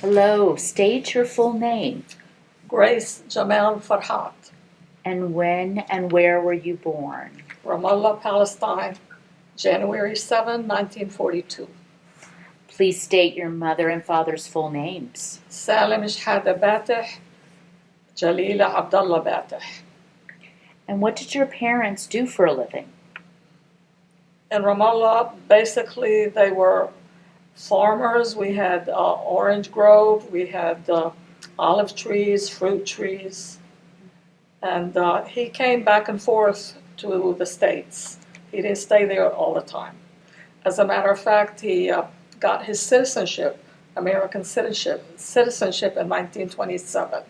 Hello, state your full name. Grace Jamel Farhat, And when and where were you born? Ramallah, Palestine, January 7, 1942. Please state your mother and father's full names. Salim Shhada Batih, Jalila Abdullah Batih. And what did your parents do for a living? In Ramallah, basically, they were farmers. We had orange grove, we had olive trees, fruit trees. And he came back and forth to the States. He didn't stay there all the time. As a matter of fact, he got his citizenship, American citizenship in 1927.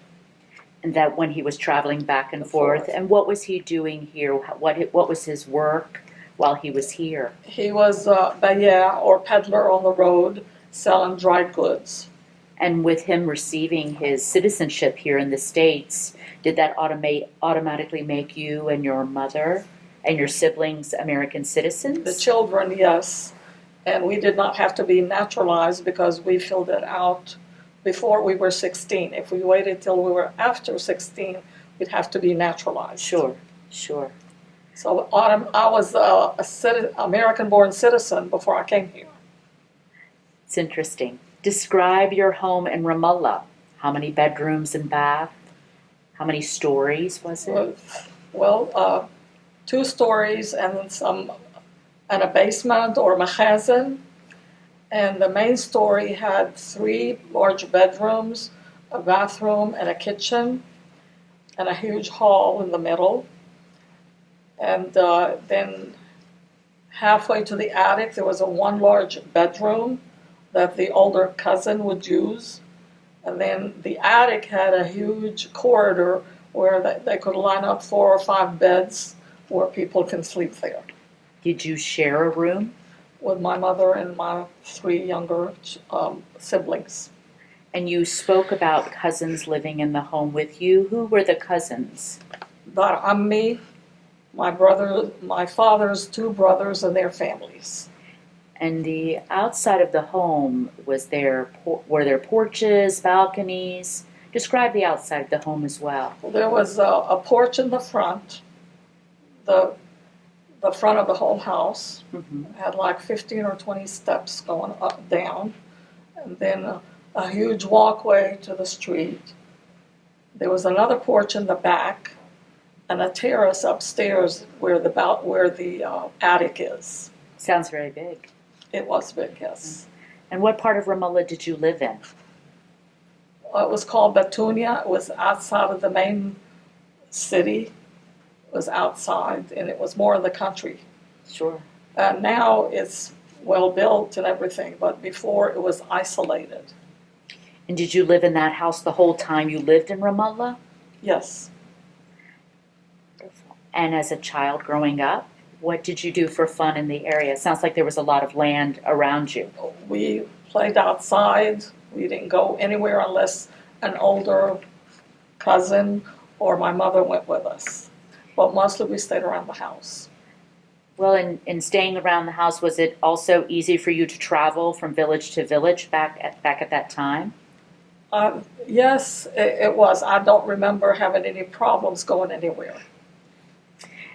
And that when he was traveling back and forth. And what was he doing here? What was his work while he was here? He was a bayah or peddler on the road selling dried goods. And with him receiving his citizenship here in the States, did that automatically make you and your mother and your siblings American citizens? The children, yes. And we did not have to be naturalized because we filled it out before we were 16. If we waited till we were after 16, we'd have to be naturalized. Sure. So I was a American-born citizen before I came here. It's interesting. Describe your home in Ramallah. How many bedrooms and bath? How many stories was it? Well, 2 stories and a basement or makhazin. And the main story had 3 large bedrooms, a bathroom and a kitchen, and a huge hall in the middle. And then halfway to the attic, there was one large bedroom that the older cousin would use. And then the attic had a huge corridor where they could line up 4 or 5 beds where people can sleep there. Did you share a room? With my mother and my 3 younger siblings. And you spoke about cousins living in the home with you. Who were the cousins? Dar Ammi, my father's 2 brothers and their families. And the outside of the home, were there porches, balconies? Describe the outside of the home as well. There was a porch in the front. The front of the whole house had like 15 or 20 steps going up, down, and then a huge walkway to the street. There was another porch in the back, and a terrace upstairs where the attic is. Sounds very big. It was big, yes. And what part of Ramallah did you live in? It was called Batunia. It was outside of the main city. It was outside, and it was more in the country. Sure. Now it's well built and everything, but before it was isolated. And did you live in that house the whole time you lived in Ramallah? Yes. And as a child growing up, what did you do for fun in the area? It sounds like there was a lot of land around you. We played outside. We didn't go anywhere unless an older cousin or my mother went with us. But mostly we stayed around the house. Well, in staying around the house, was it also easy for you to travel from village to village back at that time? Yes, it was. I don't remember having any problems going anywhere.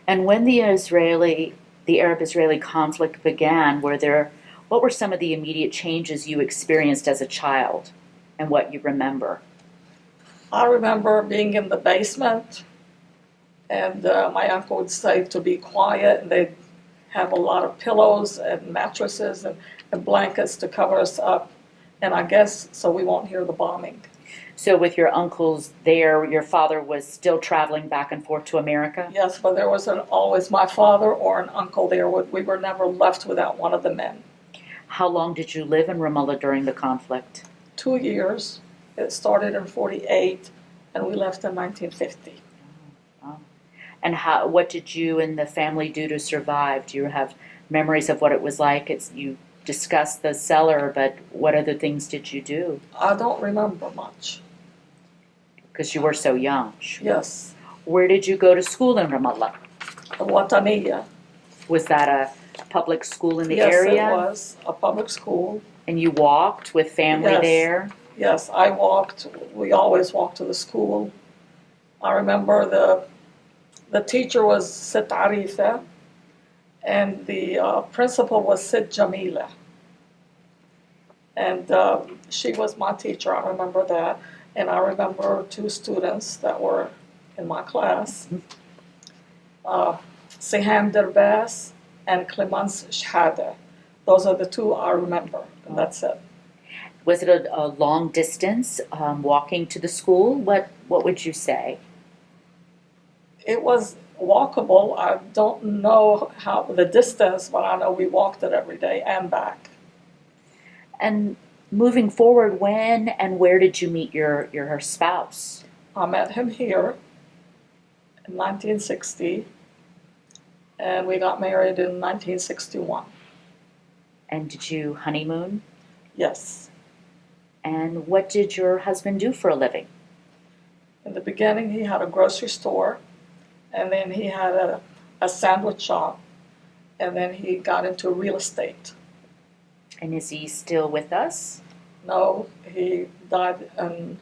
And when the Arab-Israeli conflict began, what were some of the immediate changes you experienced as a child, and what you remember? I remember being in the basement, and my uncle would say to be quiet, and they'd have a lot of pillows and mattresses and blankets to cover us up, and I guess so we won't hear the bombing. So with your uncles there, your father was still traveling back and forth to America? Yes, but there wasn't always my father or an uncle there. We were never left without one of the men. How long did you live in Ramallah during the conflict? 2 years. It started in 1948, and we left in 1950. Oh. And what did you and the family do to survive? Do you have memories of what it was like? You discussed the cellar, but what other things did you do? I don't remember much. Because you were so young. Yes. Where did you go to school in Ramallah? Wataniya. Was that a public school in the area? Yes, it was a public school. And you walked with family Yes. there? Yes, we always walked to the school. I remember the teacher was Sit Arifa, and the principal was Sit Jamila. And she was my teacher, I remember that. And I remember two students that were in my class, Siham Derbas and Clemence Shhada. Those are the two I remember, and that's it. Was it a long distance walking to the school? What would you say? It was walkable. I don't know how the distance, but I know we walked it every day and back. And moving forward, when and where did you meet your spouse? I met him here in 1960, and we got married in 1961. And did you honeymoon? Yes. And what did your husband do for a living? In the beginning, he had a grocery store, and then he had a sandwich shop, and then he got into real estate. And is he still with us? No, he died on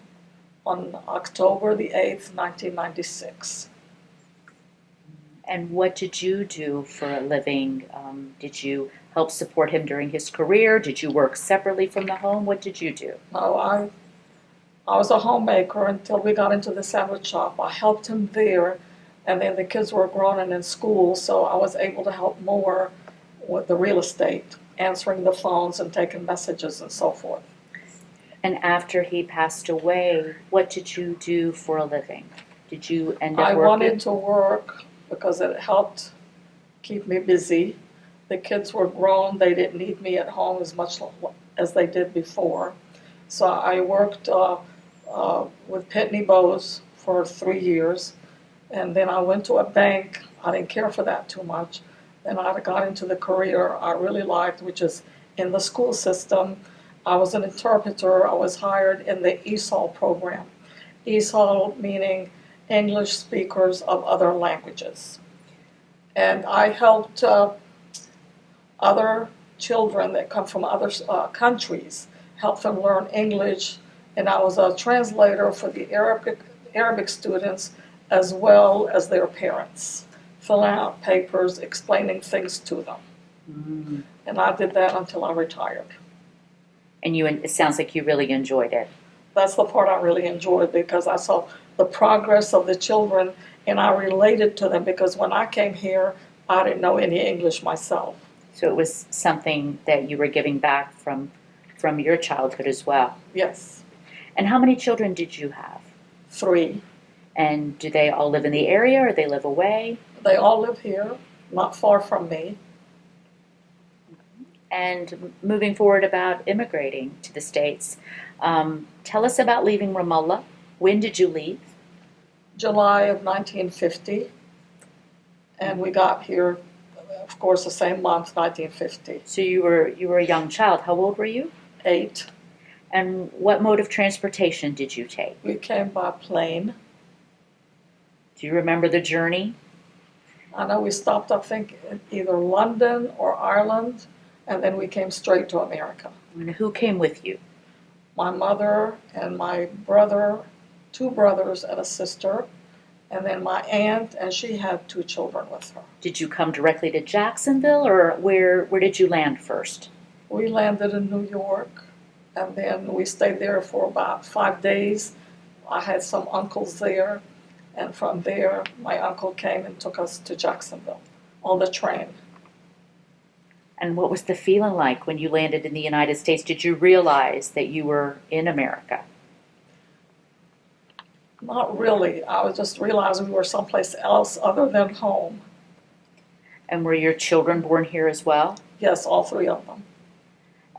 October the 8th, 1996. And what did you do for a living? Did you help support him during his career? Did you work separately from the home? What did you do? No, I was a homemaker until we got into the sandwich shop. I helped him there, and then the kids were grown and in school, so I was able to help more with the real estate, answering the phones and taking messages and so forth. And after he passed away, what did you do for a living? Did you end up I working? wanted to work because it helped keep me busy. The kids were grown. They didn't need me at home as much as they did before. So I worked with Pitney Bowes for 3 years. And then I went to a bank. I didn't care for that too much. Then I got into the career I really liked, which is in the school system. I was an interpreter. I was hired in the ESOL program. ESOL meaning English speakers of other languages. And I helped other children that come from other countries, help them learn English. And I was a translator for the Arabic students as well as their parents, filling out papers, explaining things to them. Mm-hmm. And I did that until I retired. And it sounds like you really enjoyed it. That's the part I really enjoyed because I saw the progress of the children and I related to them because when I came here, I didn't know any English myself. So it was something that you were giving back from your childhood as well. Yes. And how many children did you have? 3. And do they all live in the area or they live away? They all live here, not far from me. And moving forward about immigrating to the States, tell us about leaving Ramallah. When did you leave? July of 1950. And we got here, of course, the same month, 1950. So you were a young child. How old were you? 8. And what mode of transportation did you take? We came by plane. Do you remember the journey? I know we stopped, I think, in either London or Ireland, and then we came straight to America. And who came with you? My mother and my brother, 2 brothers and a sister, and then my aunt, and she had 2 children with her. Did you come directly to Jacksonville, or where did you land first? We landed in New York, and then we stayed there for about 5 days. I had some uncles there, and from there, my uncle came and took us to Jacksonville on the train. And what was the feeling like when you landed in the United States? Did you realize that you were in America? Not really. I was just realizing we were someplace else other than home. And were your children born here as well? Yes, all 3 of them.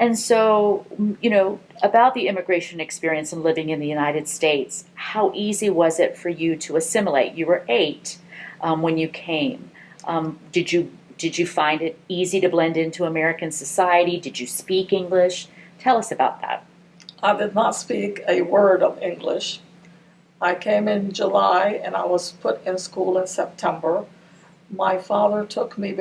And so, about the immigration experience and living in the United States, how easy was it for you to assimilate? You were 8 when you came. Did you find it easy to blend into American society? Did you speak English? Tell us about that. I did not speak a word of English. I came in July and I was put in school in September. My father took me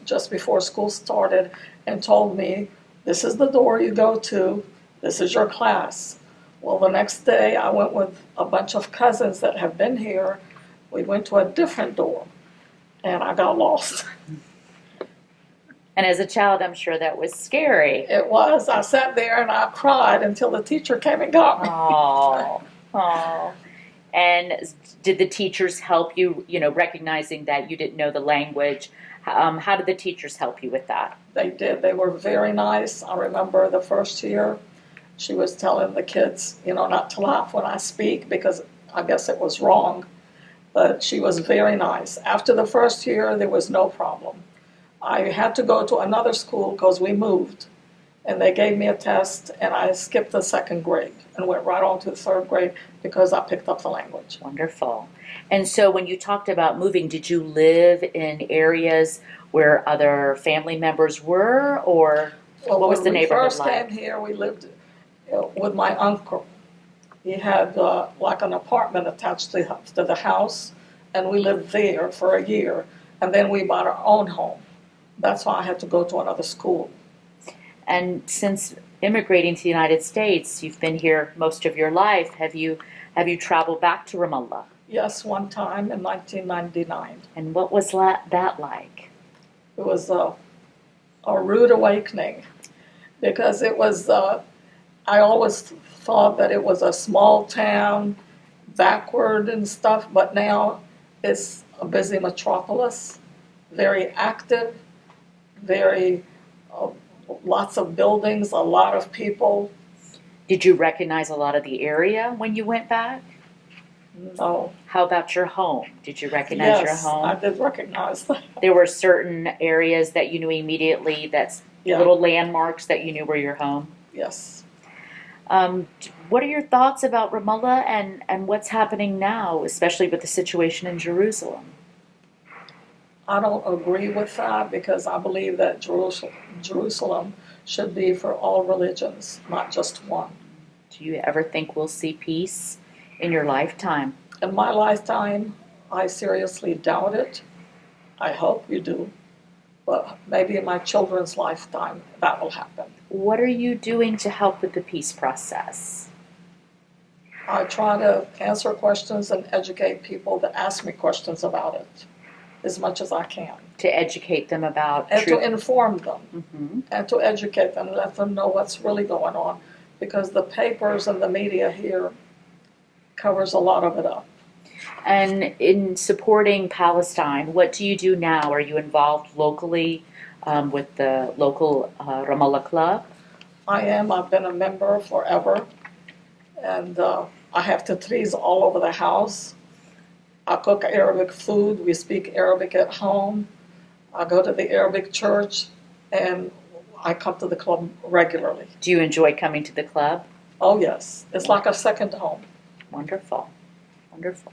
just before school started and told me, this is the door you go to, this is your class. Well, the next day I went with a bunch of cousins that have been here. We went to a different dorm and I got lost. And as a child, I'm sure that was scary. It was. I sat there and I cried until the teacher came and got me. Oh, oh. And did the teachers help you, recognizing that you didn't know the language? How did the teachers help you with that? They did. They were very nice. I remember the first year, she was telling the kids, not to laugh when I speak because I guess it was wrong. But she was very nice. After the first year, there was no problem. I had to go to another school because we moved. And they gave me a test, and I skipped the second grade and went right on to the third grade because I picked up the language. Wonderful. And so when you talked about moving, did you live in areas where other family members were, or what was the neighborhood like? When we first came here, we lived with my uncle. He had like an apartment attached to the house, and we lived there for a year. And then we bought our own home. That's why I had to go to another school. And since immigrating to the United States, you've been here most of your life. Have you traveled back to Ramallah? Yes, one time in 1999. And what was that like? It was a rude awakening because it was, I always thought that it was a small town, backward and stuff, but now it's a busy metropolis, very active, very lots of buildings, a lot of people. Did you recognize a lot of the area when you went back? No. How about your home? Did you recognize your home? Yes, I did recognize that. There were certain areas that you knew immediately, little landmarks that you knew were your home? Yes. What are your thoughts about Ramallah and what's happening now, especially with the situation in Jerusalem? I don't agree with that because I believe that Jerusalem should be for all religions, not just one. Do you ever think we'll see peace in your lifetime? In my lifetime, I seriously doubt it. I hope you do. But maybe in my children's lifetime, that will happen. What are you doing to help with the peace process? I try to answer questions and educate people that ask me questions about it as much as I can. To educate them about and truth. To inform them. Mm-hmm. And to educate them, let them know what's really going on. Because the papers and the media here covers a lot of it up. And in supporting Palestine, what do you do now? Are you involved locally with the local Ramallah Club? I am. I've been a member forever. And I have tatrees all over the house. I cook Arabic food. We speak Arabic at home. I go to the Arabic church, and I come to the club regularly. Do you enjoy coming to the club? Oh, yes. It's like a second home. Wonderful. Wonderful.